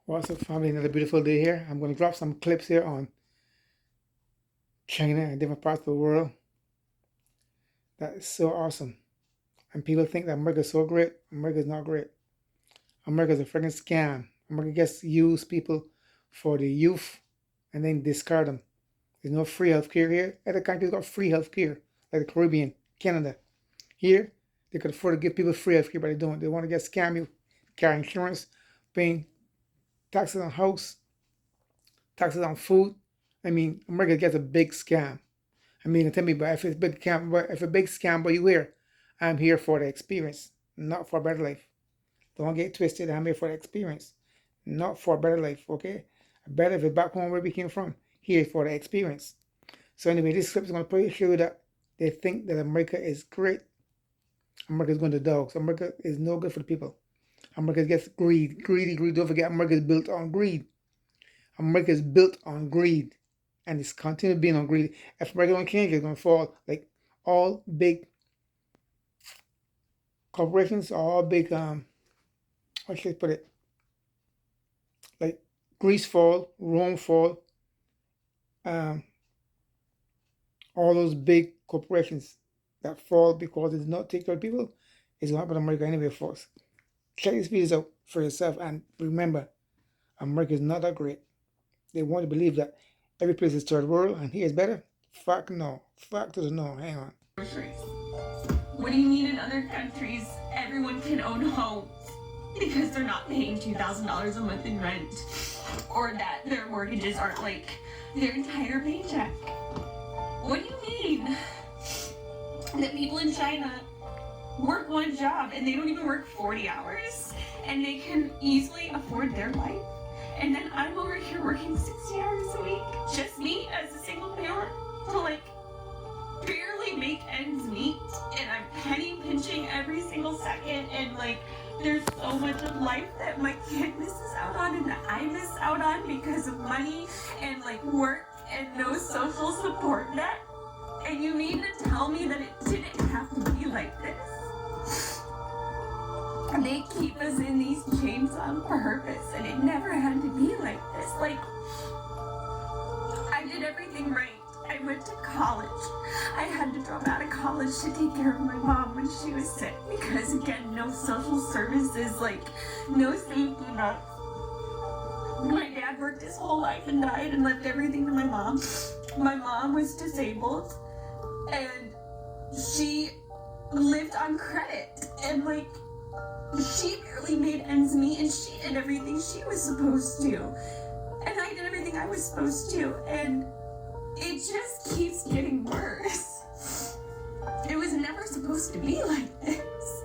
What's up, family? Another beautiful day here. I'm going to drop some clips here on China and different parts of the world. That is so awesome. And people think that America is so great. America is not great. America is a freaking scam. America gets use people for the youth and then discard them. There's no free health care here. Other countries got free health care, like the Caribbean, Canada. Here, they could afford to give people free health care, but they don't. They want to get scam you, carry insurance, paying taxes on house, taxes on food. I mean, America gets a big scam. I mean, tell me, but if it's big scam, if a big scam, but you here, I'm here for the experience, not for a better life. Don't get twisted. I'm here for the experience, not for a better life. Okay, a better life is back home where we came from. Here for the experience. So anyway, this clip is going to show you that they think that America is great. America is going to dogs. America is no good for the people. America gets greed, greedy. Don't forget, America is built on greed. America is built on greed, and it's continuing being on greed. If America don't change, it's going to fall. Like all big corporations, all big how should I put it? Like Greece fall, Rome fall, um, all those big corporations that fall because they did not take care of people, it's going to happen to America anyway, folks. Check these videos out for yourself, and remember, America is not that great. They want to believe that every place is third world and here is better. Fuck no. Fuck to the no. Hang on. Groceries. What do you mean in other countries everyone can own homes because they're not paying $2,000 a month in rent, or that their mortgages aren't like their entire paycheck? What do you mean that people in China work one job and they don't even work 40 hours and they can easily afford their life? And then I'm over here working 60 hours a week, just me as a single parent, to like barely make ends meet, and I'm penny pinching every single second, and like there's so much of life that my kid misses out on and that I miss out on because of money and like work and no social support net. And you mean to tell me that it didn't have to be like this? They keep us in these chains on purpose, and it never had to be like this. Like, I did everything right. I went to college. I had to drop out of college to take care of my mom when she was sick because, again, no social services, like, no safety net. My dad worked his whole life and died and left everything to my mom. My mom was disabled, and she lived on credit, and, like, she barely made ends meet, and she did everything she was supposed to. And I did everything I was supposed to, and it just keeps getting worse. It was never supposed to be like this.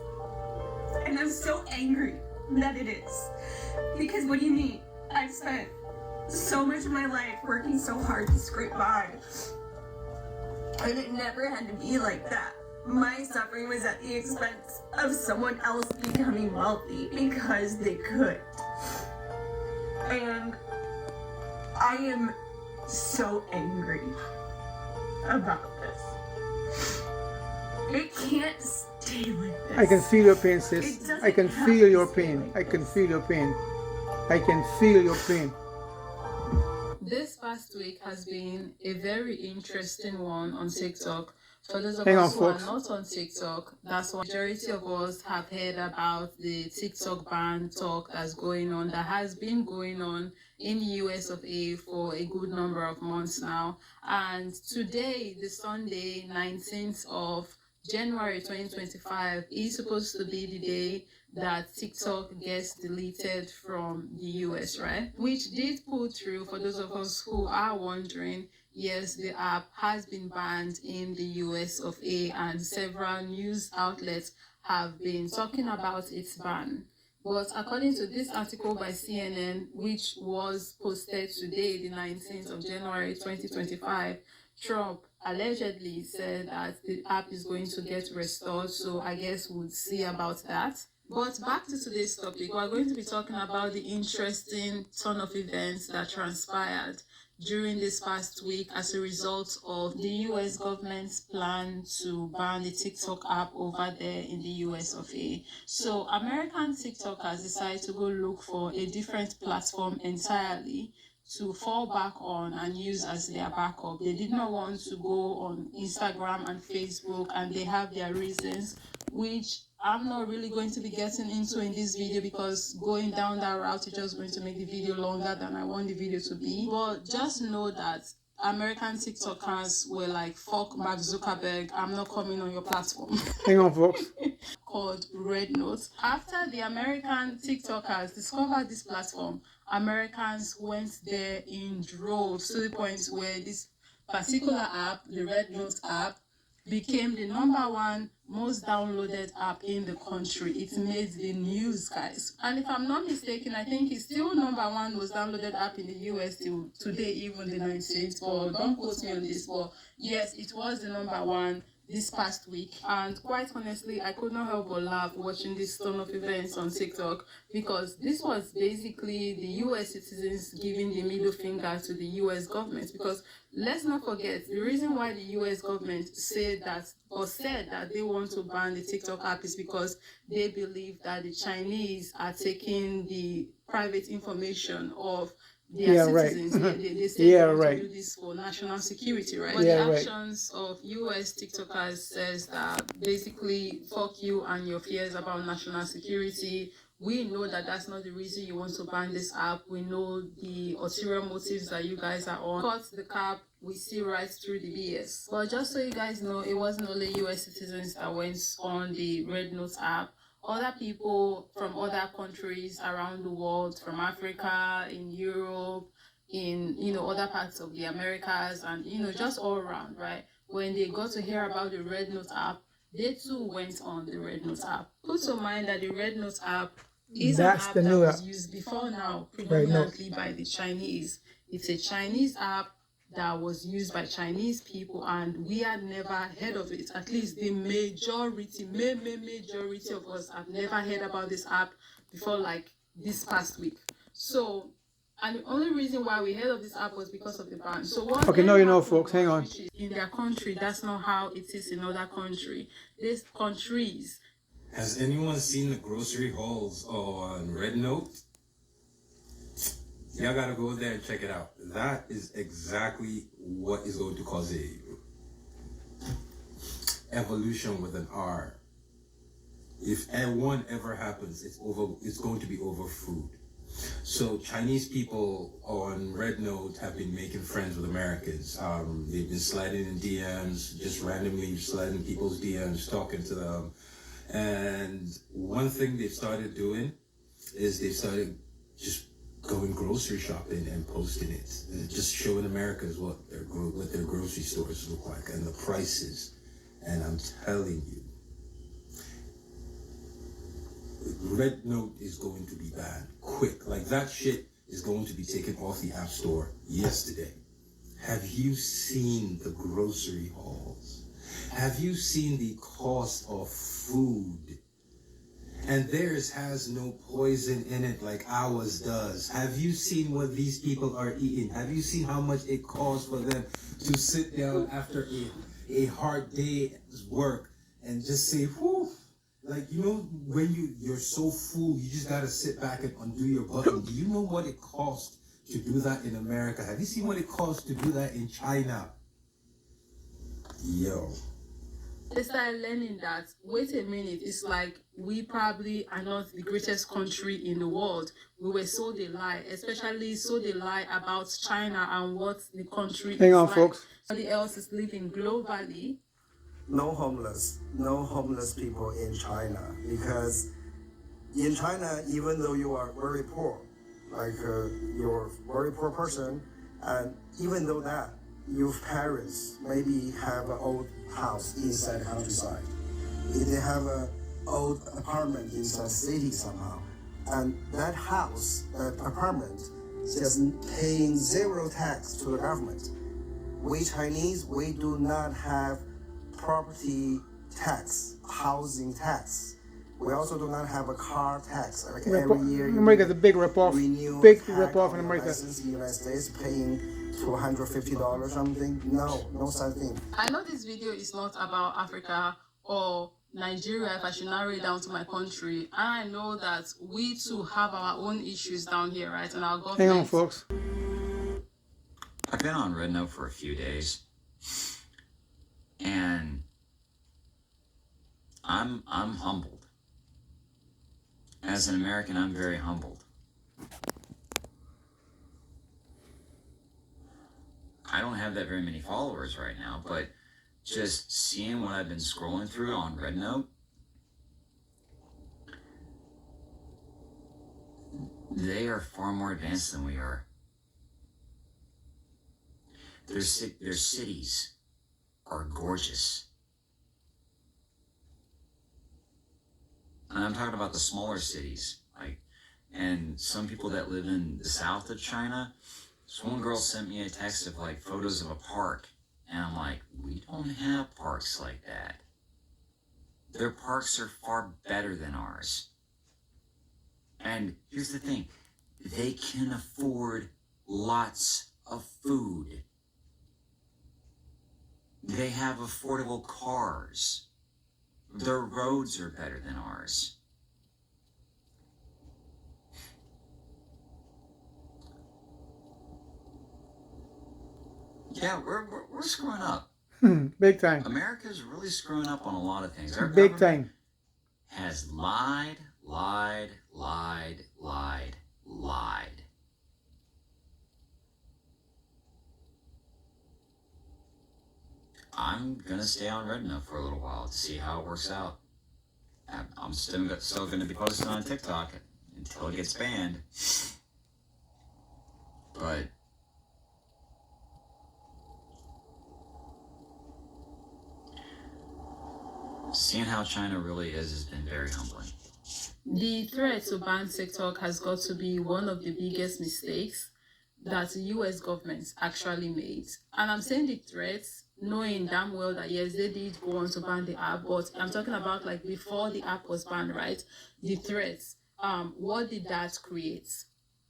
And I'm so angry that it is. Because what do you mean? I've spent so much of my life working so hard to scrape by. And it never had to be like that. My suffering was at the expense of someone else becoming wealthy because they could. And I am so angry about this. It can't stay like this. I can feel your pain, sis. I can feel your pain. I can feel your pain. I can feel your pain. This past week has been a very interesting one on TikTok. For those of Hang on, us who are folks. not on TikTok, that's what majority of us have heard about the TikTok ban talk that's going on, that has been going on in the US of A for a good number of months now. And today, the Sunday, 19th of January 2025, is supposed to be the day that TikTok gets deleted from the US, right? Which did pull through for those of us who are wondering. Yes, the app has been banned in the US of A, and several news outlets have been talking about its ban. But according to this article by CNN, which was posted today, the 19th of January 2025, Trump allegedly said that the app is going to get restored, so I guess we'll see about that. But back to today's topic, we're going to be talking about the interesting turn of events that transpired during this past week as a result of the US government's plan to ban the TikTok app over there in the US of A. So American TikTokers decided to go look for a different platform entirely to fall back on and use as their backup. They did not want to go on Instagram and Facebook, and they have their reasons, which I'm not really going to be getting into in this video because going down that route is just going to make the video longer than I want the video to be. But just know that American TikTokers were like, fuck Mark Zuckerberg, I'm not coming on your platform. Hang on, folks. Called Red Note. After the American TikTokers discovered this platform, Americans went there in droves to the point where this particular app, the Red Note app, became the #1 most downloaded app in the country. It made the news, guys. And if I'm not mistaken, I think it's still #1 most downloaded app in the US till today, even the 19th. But don't quote me on this. But yes, it was the #1 this past week. And quite honestly, I could not help but laugh watching this turn of events on TikTok, because this was basically the US citizens giving the middle finger to the US government. Because let's not forget, the reason why the US government said that they want to ban the TikTok app is because they believe that the Chinese are taking the private information of their citizens. Right. They say they want to do this for national security, right? But the actions of US TikTokers says that basically, fuck you and your fears about national security. We know that that's not the reason you want to ban this app. We know the ulterior motives that you guys are on. Cut the cap, we see right through the BS. But just so you guys know, it wasn't only US citizens that went on the Red Note app. Other people from other countries around the world, from Africa, in Europe, in other parts of the Americas, and just all around, right? When they got to hear about the Red Note app, they too went on the Red Note app. Put in mind that the Red Note app is an app that was used before now predominantly by the Chinese. It's a Chinese app that was used by Chinese people, and we had never heard of it. At least the majority of us have never heard about this app before, like this past week. So, and the only reason why we heard of this app was because of the ban. So what? Okay, no, folks, hang on. In their country, that's not how it is in other countries. These countries. Has anyone seen the grocery hauls on Red Note? Y'all gotta go there and check it out. That is exactly what is going to cause a evolution with an R. If one ever happens, it's going to be over food. So Chinese people on Red Note have been making friends with Americans. They've been sliding in DMs, just randomly sliding people's DMs, talking to them. And one thing they've started doing is they started just going grocery shopping and posting it, and just showing Americans what their grocery stores look like and the prices. And I'm telling you, Red Note is going to be banned quick. Like, that shit is going to be taken off the App Store yesterday. Have you seen the grocery hauls? Have you seen the cost of food? And theirs has no poison in it like ours does. Have you seen what these people are eating? Have you seen how much it costs for them to sit down after a hard day's work and just say, whew? Like, when you're so full, you just gotta sit back and undo your button. Do you know what it costs to do that in America? Have you seen what it costs to do that in China? Yo. They started learning that, wait a minute, it's like we probably are not the greatest country in the world. We were sold a lie, especially sold a lie about China and what the country Hang is on, like. folks. Somebody else is living globally. No homeless people in China, because in China, even though you are very poor, like you're a very poor person, and even though that, your parents maybe have an old house inside the countryside. They have an old apartment inside the city somehow. And that house, that apartment, just paying zero tax to the government. We Chinese, we do not have property tax, housing tax. We also do not have a car tax. Like every year, America's a big rip-off. renew Big tax rip-off on in your America. license in the United States, paying $250 something. No such thing. I know this video is not about Africa or Nigeria, if I should narrow it down to my country. And I know that we too have our own issues down here, right? And our government. Hang on, folks. I've been on Red Note for a few days, and I'm humbled. As an American, I'm very humbled. I don't have that very many followers right now, but just seeing what I've been scrolling through on Red Note, they are far more advanced than we are. Their cities are gorgeous. And I'm talking about the smaller cities, and some people that live in the south of China. So one girl sent me a text of photos of a park, and I'm like, we don't have parks like that. Their parks are far better than ours. And here's the thing, they can afford lots of food. They have affordable cars. Their roads are better than ours. Yeah, we're screwing up. Big time. America's really screwing up on a lot of things. Our Big government time. has lied. I'm gonna stay on Red Note for a little while to see how it works out. I'm still gonna be posting on TikTok until it gets banned. But seeing how China really is has been very humbling. The threat to ban TikTok has got to be one of the biggest mistakes that the US government actually made. And I'm saying the threats, knowing damn well that yes, they did go on to ban the app, but I'm talking about before the app was banned, right? The threats, what did that create?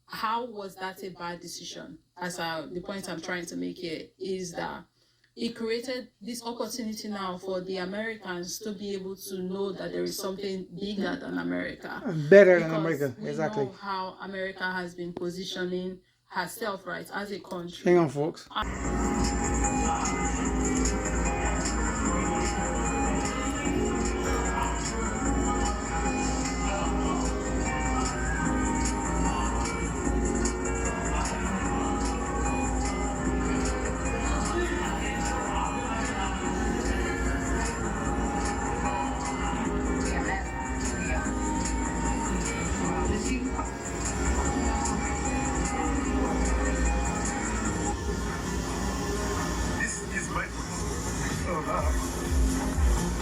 How was that a bad decision? The point I'm trying to make here is that it created this opportunity now for the Americans to be able to know that there is something bigger than America. Better than Because America, we exactly. know how America has been positioning herself, right, as a country. Hang on, folks.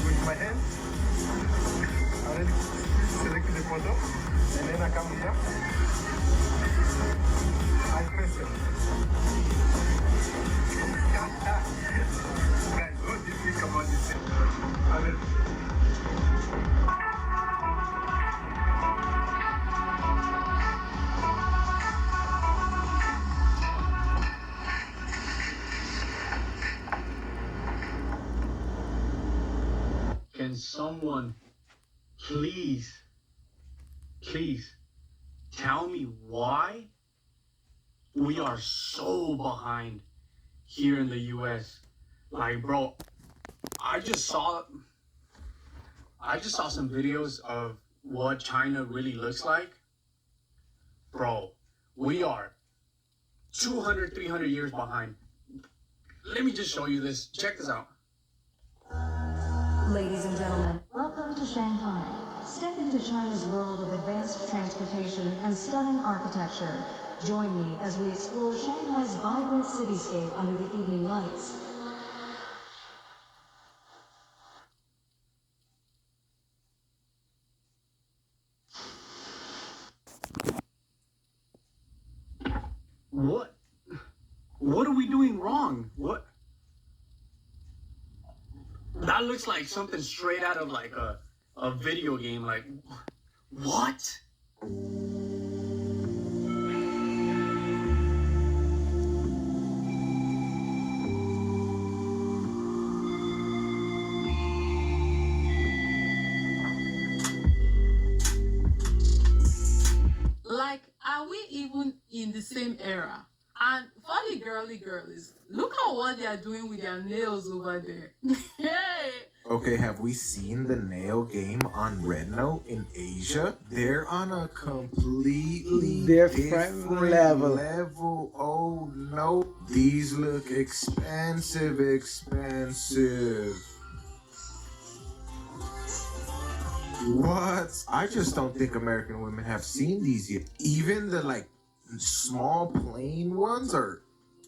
With my hand, I already selected the photo, and then I come here, I press it. Guys, what do you think about this? Can someone please tell me why we are so behind here in the US? Bro, I just saw some videos of what China really looks like. Bro, we are 200, 300 years behind. Let me just show you this. Check this out. Ladies and gentlemen, welcome to Shanghai. Step into China's world of advanced transportation and stunning architecture. Join me as we explore Shanghai's vibrant cityscape under the evening lights. What are we doing wrong? What? That looks like something straight out of a video game. What? era. And for the girlies, look at what they are doing with their nails over there. Hey! Okay, have we seen the nail game on Red Note in Asia? They're on a completely Different level. Oh no, these look expensive. What? I just don't think American women have seen these yet. Even the like small plain ones are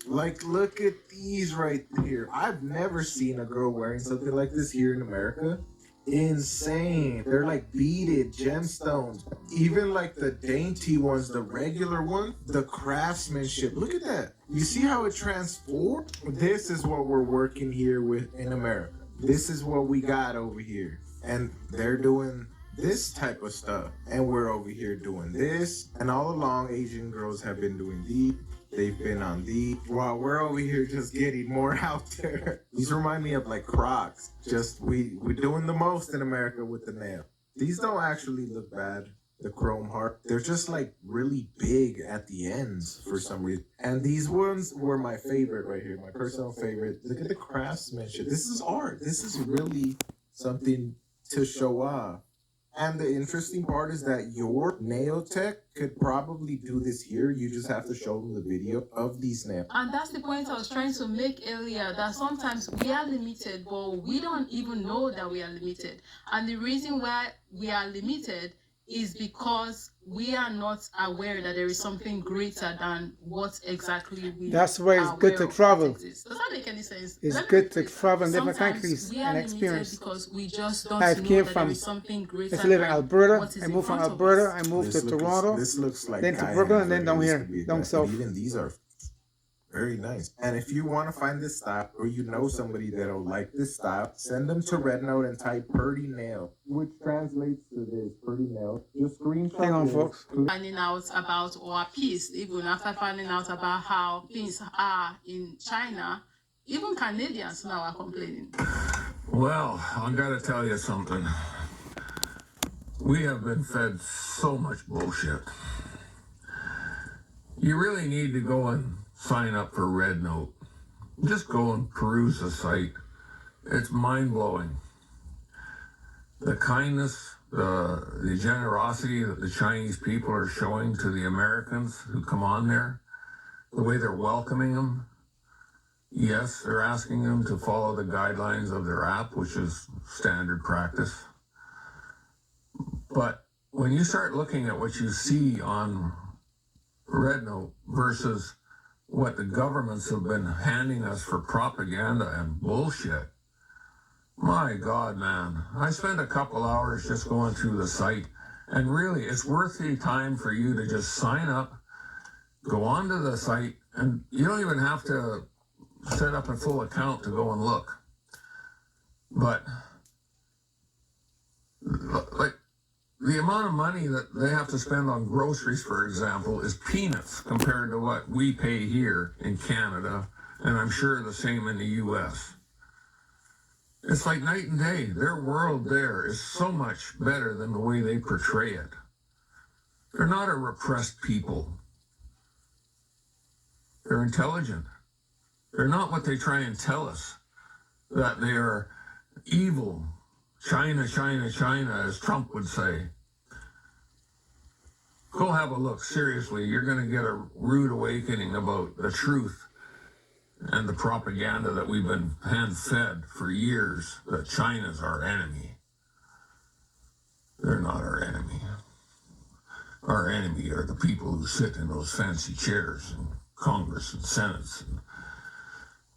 like, look at these right here. I've never seen a girl wearing something like this here in America. Insane. They're like beaded gemstones. Even like the dainty ones, the regular ones, the craftsmanship. Look at that. You see how it transformed? This is what we're working here with in America. This is what we got over here. And they're doing this type of stuff. And we're over here doing this. And all along, Asian girls have been doing these. They've been on these. While we're over here just getting more out there. These remind me of like Crocs. Just we're doing the most in America with the nail. These don't actually look bad. The chrome heart. They're just like really big at the ends for some reason. And these ones were my favorite right here. My personal favorite. Look at the craftsmanship. This is art. This is really something to show off. And the interesting part is that your nail tech could probably do this here. You just have to show them the video of these nails. And that's the point I was trying to make earlier, that sometimes we are limited, but we don't even know that we are limited. And the reason why we are limited is because we are not aware that there is something greater than what exactly we That's why it's are good aware to of travel. what exists. Does that make any sense? It's Let me good to rephrase that. travel in different Sometimes countries we are and limited experience. because we just don't I know came that from, there is something greater let's live in than Alberta. what is I in moved from front of Alberta. us. I moved to Toronto. This looks like Then to guy Brooklyn, hands and then right down here. here, Used to be a down guy. south. And even these are very nice. And if you want to find this style, or you know somebody that'll like this style, send them to Red Note and type Purdy Nail, which translates to this, Purdy Nail. Just screenshot Hang on, this. folks. Finding out about our peace, even after finding out about how things are in China, even Canadians now are complaining. Well, I gotta tell you something. We have been fed so much bullshit. You really need to go and sign up for Red Note. Just go and peruse the site. It's mind-blowing. The kindness, the generosity that the Chinese people are showing to the Americans who come on there, the way they're welcoming them. Yes, they're asking them to follow the guidelines of their app, which is standard practice. But when you start looking at what you see on Red Note versus what the governments have been handing us for propaganda and bullshit, my God, man. I spent a couple hours just going through the site, and really, it's worth the time for you to just sign up, go onto the site, and you don't even have to set up a full account to go and look. But, like, the amount of money that they have to spend on groceries, for example, is peanuts compared to what we pay here in Canada, and I'm sure the same in the U.S. It's like night and day. Their world there is so much better than the way they portray it. They're not a repressed people. They're intelligent. They're not what they try and tell us, that they are evil. China, China, China, as Trump would say. Go have a look. Seriously, you're going to get a rude awakening about the truth and the propaganda that we've been hand-fed for years, that China's our enemy. They're not our enemy. Our enemy are the people who sit in those fancy chairs in Congress and Senates and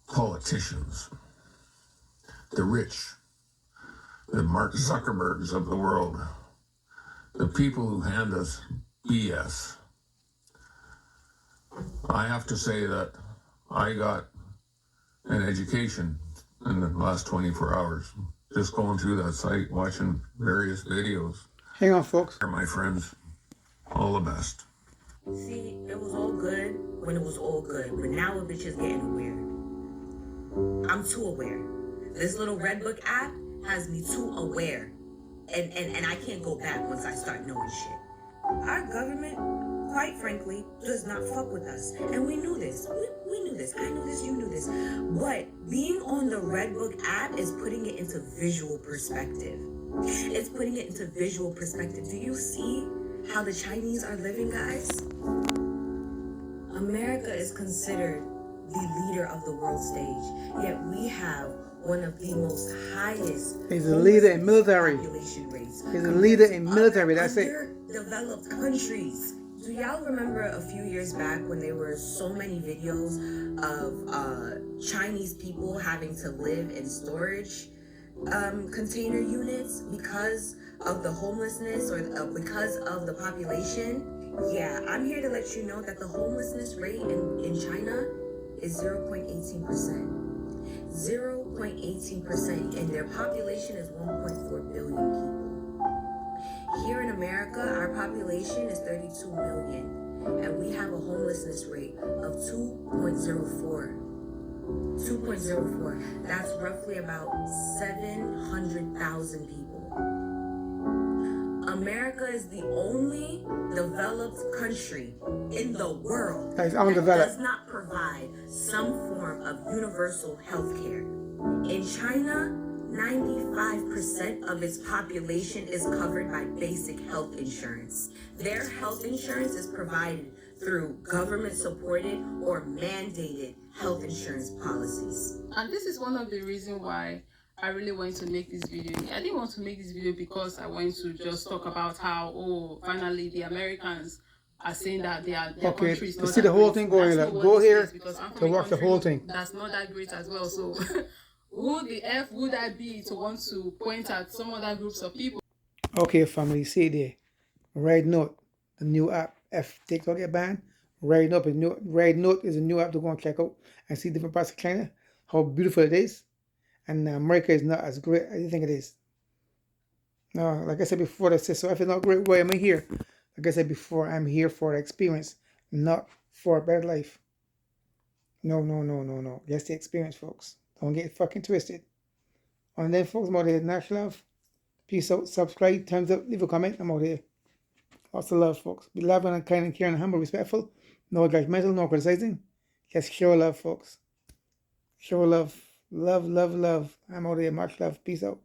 politicians, the rich, the Mark Zuckerbergs of the world, the people who hand us BS. I have to say that I got an education in the last 24 hours, just going through that site, watching various videos. Hang on, folks. They're my friends. All the best. See, it was all good when it was all good, but now a bitch is getting aware. I'm too aware. This little Redbook app has me too aware. And I can't go back once I start knowing shit. Our government quite frankly, does not fuck with us. And we knew this. We knew this. I knew this. You knew this. But being on the Redbook app is putting it into visual perspective. It's putting it into visual perspective. Do you see how the Chinese are living, guys? America is considered the leader of the world stage, yet we have one of the most highest. He's a leader in military. Population rates. He's a leader in military. That's it. Underdeveloped countries. Do y'all remember a few years back when there were so many videos of Chinese people having to live in storage container units because of the homelessness or because of the population? Yeah, I'm here to let you know that the homelessness rate in China is 0.18%. 0.18%, and their population is 1.4 billion people. Here in America, our population is 32 million, and we have a homelessness rate of 2.04. 2.04. That's roughly about 700,000 people. America is the only developed country in the world that does not provide some form of universal health care. In China, 95% of its population is covered by basic health insurance. Their health insurance is provided through government-supported or mandated health insurance policies. And this is one of the reasons why I really wanted to make this video. I didn't want to make this video because I wanted to just talk about how, oh, finally the Americans are saying that their country is not to see the whole thing going, like, go here to watch the whole thing. That's not that great as well. So who the F would I be to want to point at some other groups of people? Okay, family, see there. Red Note, the new app. If TikTok get banned, Red Note is a new app to go and check out and see different parts of China, how beautiful it is. And America is not as great as you think it is. No, like I said before, so if it's not great, why am I here? Like I said before, I'm here for the experience, not for a better life. No. Just the experience, folks. Don't get fucking twisted. And then, folks, I'm out here. Nash love. Peace out. Subscribe. Thumbs up. Leave a comment. I'm out here. Lots of love, folks. Be loving and kind and caring and humble, respectful. No judgmental, no criticizing. Just show love, folks. Show love. Love. I'm out here. Much love. Peace out.